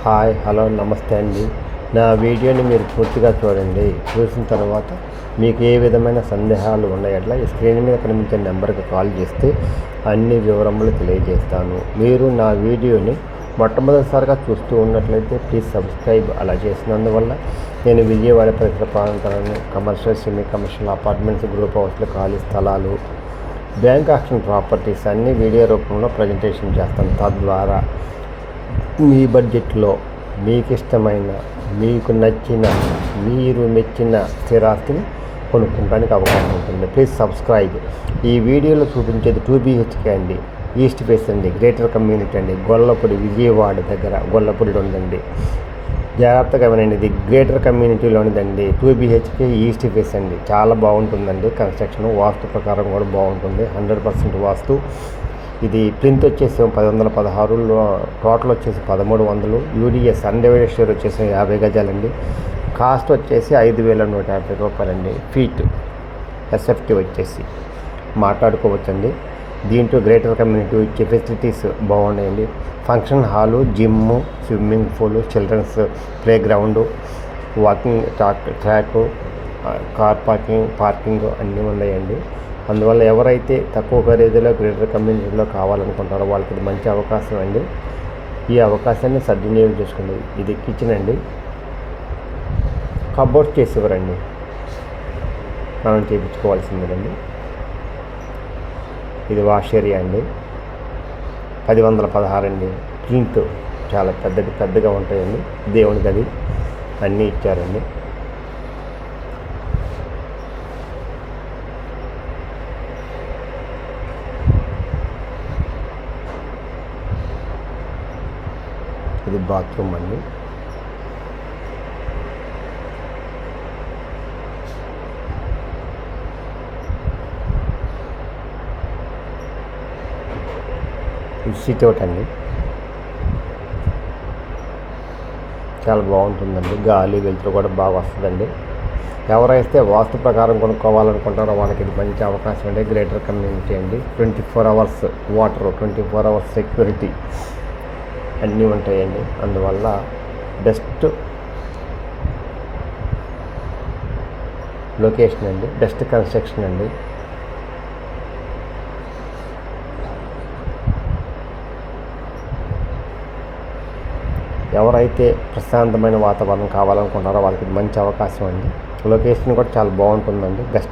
Hi hello నమస్తే అండి. నా వీడియోని మీరు పూర్తిగా చూడండి. చూసిన తర్వాత మీకు ఏ విధమైన సందేహాలు ఉన్నాయట్లా ఈ స్క్రీన్ మీద కనిపించే నెంబర్కి కాల్ చేస్తే అన్ని వివరములు తెలియజేస్తాను. మీరు నా వీడియోని మొట్టమొదటిసారిగా చూస్తూ ఉన్నట్లయితే ప్లీజ్ సబ్స్క్రైబ్. అలా చేసినందువల్ల నేను విజయవాడ పరిసర ప్రాంతాలను commercial semi commercial apartments, group హౌస్లు, ఖాళీ స్థలాలు, బ్యాంక్ ఆక్షన్ ప్రాపర్టీస్ అన్ని వీడియో రూపంలో ప్రజెంటేషన్ చేస్తాను. తద్వారా మీ బడ్జెట్లో మీకు ఇష్టమైన, మీకు నచ్చిన, మీరు మెచ్చిన స్థిరాస్తిని కొనుక్కోవడానికి అవకాశం ఉంటుంది. Please subscribe. ఈ వీడియోలో చూపించేది 2 BHK అండి, ఈస్ట్ ఫేస్ అండి, గ్రేటర్ కమ్యూనిటీ అండి, గొల్లపూడి, విజయవాడ దగ్గర గొల్లపూడిలో ఉందండి. జాగ్రత్తగా వినండి, ఇది గ్రేటర్ కమ్యూనిటీలోనిదండి. 2 BHK ఈస్ట్ ఫేస్ అండి. చాలా బాగుంటుందండి కన్స్ట్రక్షన్, వాస్తు ప్రకారం కూడా బాగుంటుంది. 100% వాస్తు. ఇది ప్లింత్ వచ్చేసి 1016, టోటల్ వచ్చేసి 1300, యూడిఎస్ అన్డివైడెడ్ షేర్ వచ్చేసి 50 గజాలండి. కాస్ట్ వచ్చేసి 5150 రూపాయలండి ఫీట్. ఎస్ఎఫ్టీ వచ్చేసి మాట్లాడుకోవచ్చండి. దీంట్లో గ్రేటర్ కమ్యూనిటీ వచ్చే ఫెసిలిటీస్ బాగున్నాయండి. Function hall, gym, swimming pool, children's play ground, walking track, car parking అన్నీ ఉన్నాయండి. అందువల్ల ఎవరైతే తక్కువ ఖరీదులో గ్రేటర్ కమ్యూనిటీలో కావాలనుకుంటారో వాళ్ళకి ఇది మంచి అవకాశం అండి. ఈ అవకాశాన్ని సద్వినియోగం చేసుకోండి. ఇది కిచెన్ అండి. కబోర్డ్ చేసి ఇవ్వరండి, మనం చేయించుకోవాల్సిందేనండి. ఇది వాష్ ఏరియా అండి. 1016 అండి. ప్లింత్ చాలా పెద్దగా ఉంటాయండి. దేవుని గది అన్నీ ఇచ్చారండి. ఇది బాత్రూమ్ అండి. ఇది సిట్అవుట్ అండి. చాలా బాగుంటుందండి. గాలి వెలుతురు కూడా బాగా వస్తుందండి. ఎవరైతే వాస్తు ప్రకారం కొనుక్కోవాలనుకుంటారో వాళ్ళకి ఇది మంచి అవకాశం అండి. గ్రేటర్ కమ్యూనిటీ అండి. 24 hours వాటర్, 24 hours సెక్యూరిటీ అన్నీ ఉంటాయండి. అందువల్ల బెస్ట్ లొకేషన్ అండి, బెస్ట్ కన్స్ట్రక్షన్ అండి. ఎవరైతే ప్రశాంతమైన వాతావరణం కావాలనుకుంటారో వాళ్ళకి మంచి అవకాశం అండి. లొకేషన్ కూడా చాలా బాగుంటుందండి. బెస్ట్